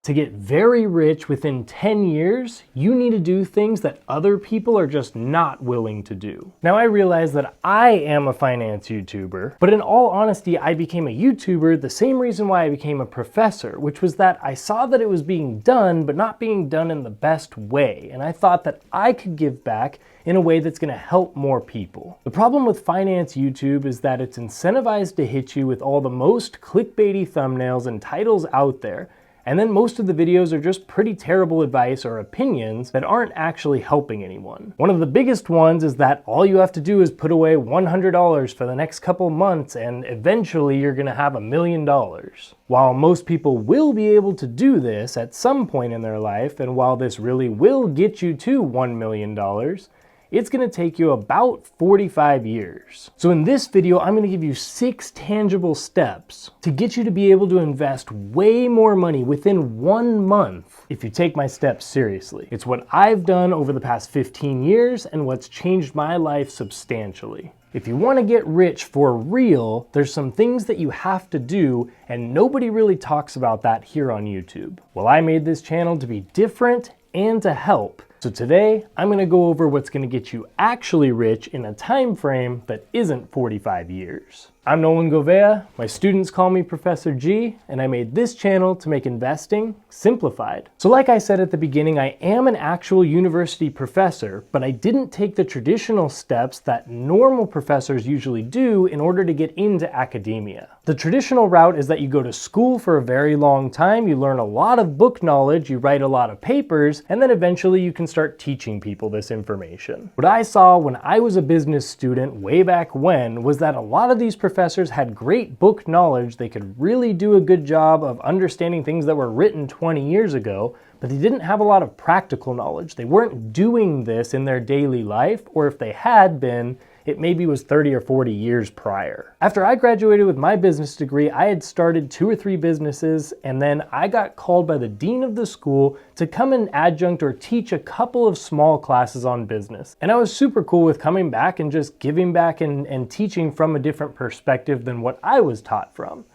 To get very rich within 10 years, you need to do things that other people are just not willing to do. Now I realize that I am a finance YouTuber, but in all honesty, I became a YouTuber the same reason why I became a professor, which was that I saw that it was being done, but not being done in the best way. And I thought that I could give back in a way that's going to help more people. The problem with finance YouTube is that it's incentivized to hit you with all the most clickbaity thumbnails and titles out there, and then most of the videos are just pretty terrible advice or opinions that aren't actually helping anyone. One of the biggest ones is that all you have to do is put away $100 for the next couple months and eventually you're gonna have $1 million. While most people will be able to do this at some point in their life, and while this really will get you to $1 million, it's going to take you about 45 years. So in this video, I'm going to give you 6 tangible steps to get you to be able to invest way more money within 1 month if you take my steps seriously. It's what I've done over the past 15 years and what's changed my life substantially. If you want to get rich for real, there's some things that you have to do, and nobody really talks about that here on YouTube. Well, I made this channel to be different and to help. So today, I'm going to go over what's going to get you actually rich in a time frame that isn't 45 years. I'm Nolan Govea, my students call me Professor G, and I made this channel to make investing simplified. So like I said at the beginning, I am an actual university professor, but I didn't take the traditional steps that normal professors usually do in order to get into academia. The traditional route is that you go to school for a very long time, you learn a lot of book knowledge, you write a lot of papers, and then eventually you can start teaching people this information. What I saw when I was a business student way back when was that a lot of these professors had great book knowledge, they could really do a good job of understanding things that were written 20 years ago, but they didn't have a lot of practical knowledge. They weren't doing this in their daily life, or if they had been, it maybe was 30 or 40 years prior. After I graduated with my business degree, I had started 2 or 3 businesses, and then I got called by the dean of the school to come and adjunct or teach a couple of small classes on business. And I was super cool with coming back and just giving back and teaching from a different perspective than what I was taught from.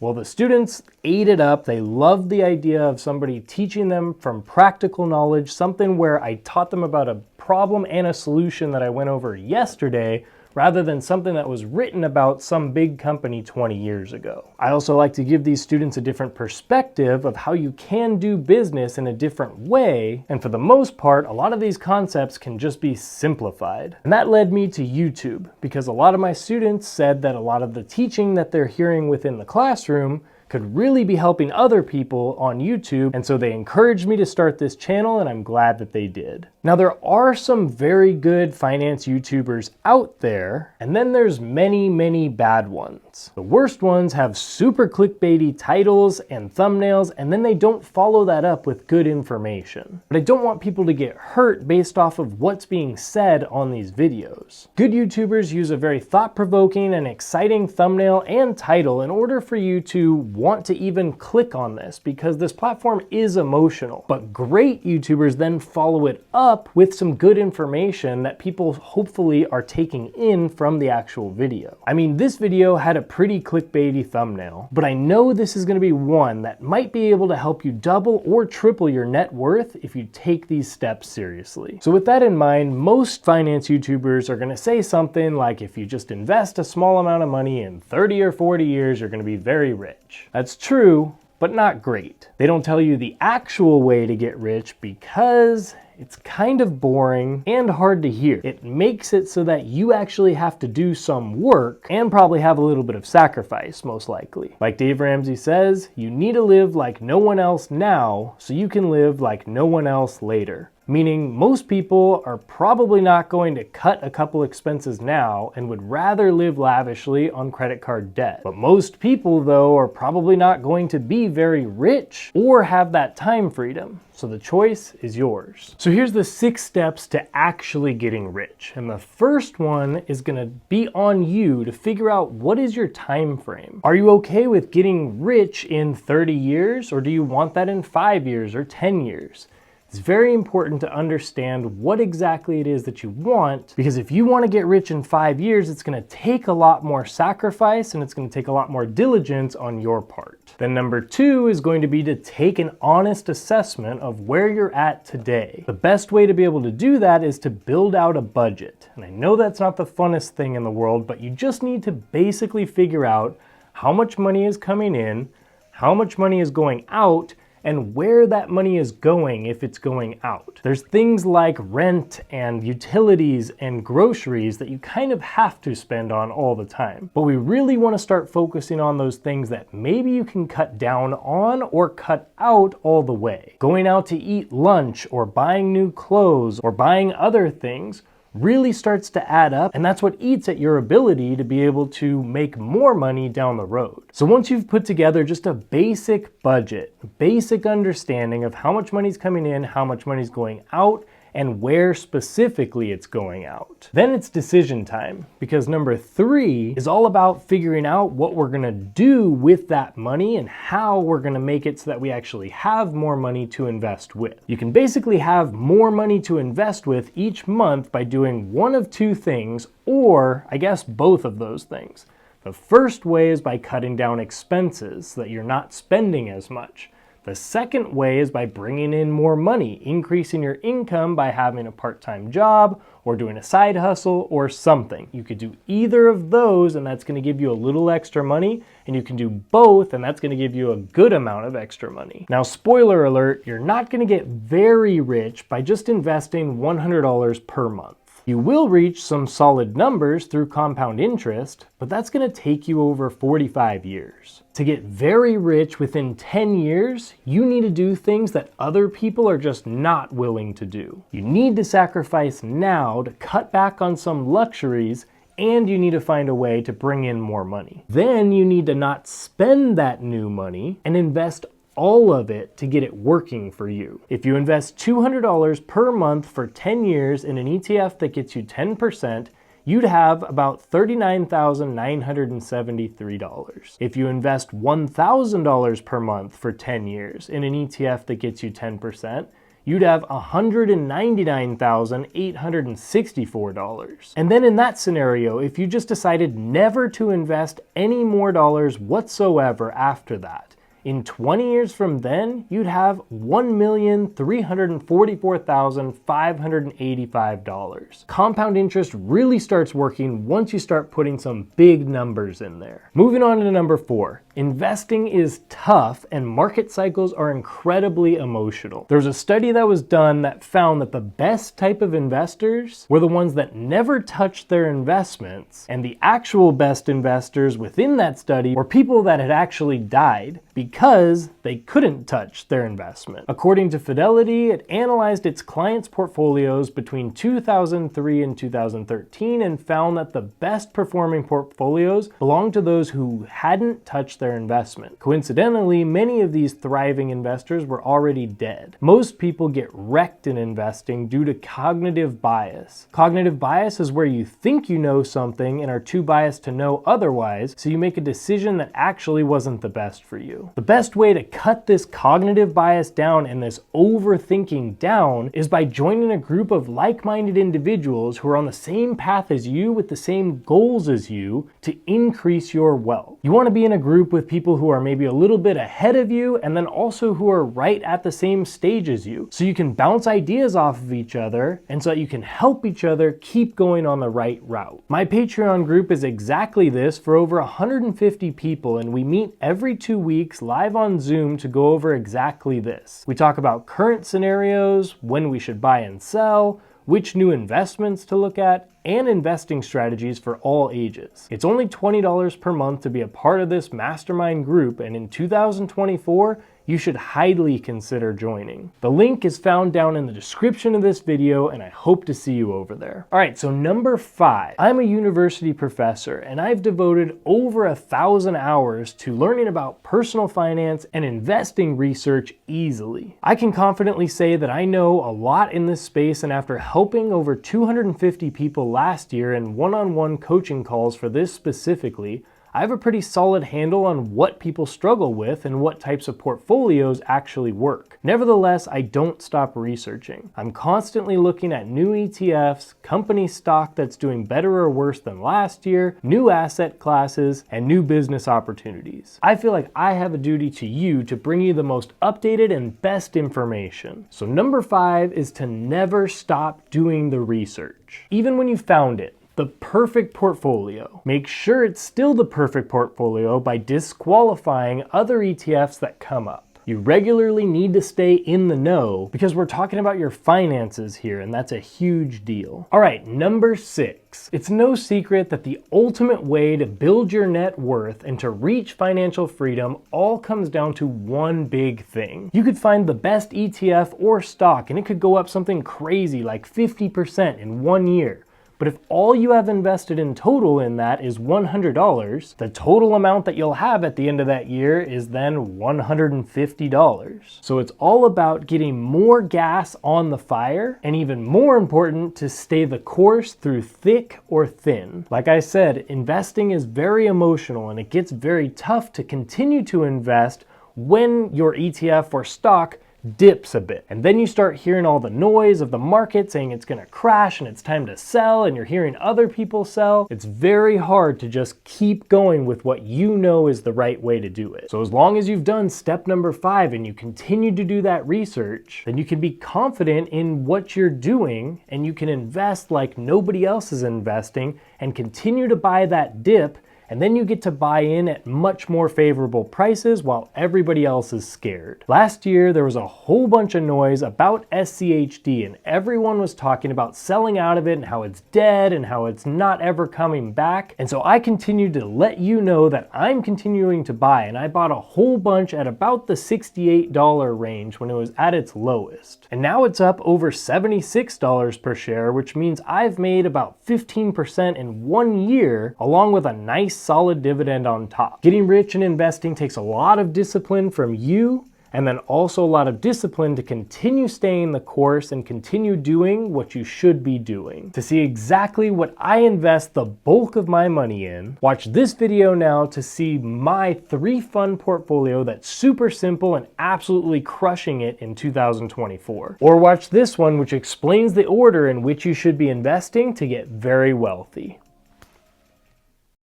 Well, the students ate it up. They loved the idea of somebody teaching them from practical knowledge, something where I taught them about a problem and a solution that I went over yesterday, rather than something that was written about some big company 20 years ago. I also like to give these students a different perspective of how you can do business in a different way, and for the most part, a lot of these concepts can just be simplified. And that led me to YouTube, because a lot of my students said that a lot of the teaching that they're hearing within the classroom could really be helping other people on YouTube, and so they encouraged me to start this channel, and I'm glad that they did. Now, there are some very good finance YouTubers out there, and then there's many, many bad ones. The worst ones have super clickbaity titles and thumbnails, and then they don't follow that up with good information. But I don't want people to get hurt based off of what's being said on these videos. Good YouTubers use a very thought-provoking and exciting thumbnail and title in order for you to want to even click on this, because this platform is emotional. But great YouTubers then follow it up with some good information that people hopefully are taking in from the actual video. I mean, this video had a pretty clickbaity thumbnail, but I know this is going to be one that might be able to help you double or triple your net worth if you take these steps seriously. So with that in mind, most finance YouTubers are going to say something like, if you just invest a small amount of money in 30 or 40 years, you're going to be very rich. That's true, but not great. They don't tell you the actual way to get rich because it's kind of boring and hard to hear. It makes it so that you actually have to do some work and probably have a little bit of sacrifice, most likely. Like Dave Ramsey says, you need to live like no one else now so you can live like no one else later. Meaning most people are probably not going to cut a couple expenses now and would rather live lavishly on credit card debt. But most people, though, are probably not going to be very rich or have that time freedom. So the choice is yours. So here's the 6 steps to actually getting rich. And the first one is going to be on you to figure out, what is your time frame? Are you okay with getting rich in 30 years, or do you want that in 5 years or 10 years? It's very important to understand what exactly it is that you want, because if you want to get rich in 5 years, it's going to take a lot more sacrifice and it's going to take a lot more diligence on your part. Then number 2 is going to be to take an honest assessment of where you're at today. The best way to be able to do that is to build out a budget. And I know that's not the funnest thing in the world, but you just need to basically figure out how much money is coming in, how much money is going out, and where that money is going if it's going out. There's things like rent and utilities and groceries that you kind of have to spend on all the time. But we really want to start focusing on those things that maybe you can cut down on or cut out all the way. Going out to eat lunch or buying new clothes or buying other things really starts to add up, and that's what eats at your ability to be able to make more money down the road. So once you've put together just a basic budget, a basic understanding of how much money's coming in, how much money's going out, and where specifically it's going out, then it's decision time, because number 3 is all about figuring out what we're gonna do with that money and how we're gonna make it so that we actually have more money to invest with. You can basically have more money to invest with each month by doing one of 2 things, or I guess both of those things. The first way is by cutting down expenses so that you're not spending as much. The second way is by bringing in more money, increasing your income by having a part-time job or doing a side hustle or something. You could do either of those and that's going to give you a little extra money, and you can do both and that's going to give you a good amount of extra money. Now, spoiler alert, you're not going to get very rich by just investing $100 per month. You will reach some solid numbers through compound interest, but that's going to take you over 45 years. To get very rich within 10 years, you need to do things that other people are just not willing to do. You need to sacrifice now to cut back on some luxuries, and you need to find a way to bring in more money. Then you need to not spend that new money and invest all of it to get it working for you. If you invest $200 per month for 10 years in an ETF that gets you 10%, you'd have about $39,973. If you invest $1,000 per month for 10 years in an ETF that gets you 10%, you'd have $199,864. And then in that scenario, if you just decided never to invest any more dollars whatsoever after that, in 20 years from then, you'd have $1,344,585. Compound interest really starts working once you start putting some big numbers in there. Moving on to number 4. Investing is tough and market cycles are incredibly emotional. There's a study that was done that found that the best type of investors were the ones that never touched their investments, and the actual best investors within that study were people that had actually died because they couldn't touch their investment. According to Fidelity, it analyzed its clients' portfolios between 2003 and 2013 and found that the best performing portfolios belonged to those who hadn't touched their investment. Coincidentally, many of these thriving investors were already dead. Most people get wrecked in investing due to cognitive bias. Cognitive bias is where you think you know something and are too biased to know otherwise, so you make a decision that actually wasn't the best for you. The best way to cut this cognitive bias down and this overthinking down is by joining a group of like-minded individuals who are on the same path as you with the same goals as you to increase your wealth. You want to be in a group with people who are maybe a little bit ahead of you and then also who are right at the same stage as you, so you can bounce ideas off of each other and so that you can help each other keep going on the right route. My Patreon group is exactly this for over 150 people, and we meet every 2 weeks live on Zoom to go over exactly this. We talk about current scenarios, when we should buy and sell, which new investments to look at, and investing strategies for all ages. It's only $20 per month to be a part of this mastermind group, and in 2024, you should highly consider joining. The link is found down in the description of this video, and I hope to see you over there. All right, so number 5. I'm a university professor, and I've devoted over 1,000 hours to learning about personal finance and investing research easily. I can confidently say that I know a lot in this space, and after helping over 250 people last year in one-on-one coaching calls for this specifically, I have a pretty solid handle on what people struggle with and what types of portfolios actually work. Nevertheless, I don't stop researching. I'm constantly looking at new ETFs, company stock that's doing better or worse than last year, new asset classes, and new business opportunities. I feel like I have a duty to you to bring you the most updated and best information. So number 5 is to never stop doing the research. Even when you found it, the perfect portfolio, make sure it's still the perfect portfolio by disqualifying other ETFs that come up. You regularly need to stay in the know because we're talking about your finances here, and that's a huge deal. All right, number 6. It's no secret that the ultimate way to build your net worth and to reach financial freedom all comes down to one big thing. You could find the best ETF or stock and it could go up something crazy like 50% in 1 year. But if all you have invested in total in that is $100, the total amount that you'll have at the end of that year is then $150. So it's all about getting more gas on the fire, and even more important, to stay the course through thick or thin. Like I said, investing is very emotional and it gets very tough to continue to invest when your ETF or stock dips a bit. And then you start hearing all the noise of the market saying it's gonna crash and it's time to sell, and you're hearing other people sell. It's very hard to just keep going with what you know is the right way to do it. So as long as you've done step number 5 and you continue to do that research, then you can be confident in what you're doing and you can invest like nobody else is investing and continue to buy that dip. And then you get to buy in at much more favorable prices while everybody else is scared. Last year, there was a whole bunch of noise about SCHD and everyone was talking about selling out of it and how it's dead and how it's not ever coming back. And so I continued to let you know that I'm continuing to buy, and I bought a whole bunch at about the $68 range when it was at its lowest. And now it's up over $76 per share, which means I've made about 15% in 1 year, along with a nice solid dividend on top. Getting rich in investing takes a lot of discipline from you, and then also a lot of discipline to continue staying the course and continue doing what you should be doing. To see exactly what I invest the bulk of my money in, watch this video now to see my 3-fund portfolio that's super simple and absolutely crushing it in 2024. Or watch this one which explains the order in which you should be investing to get very wealthy.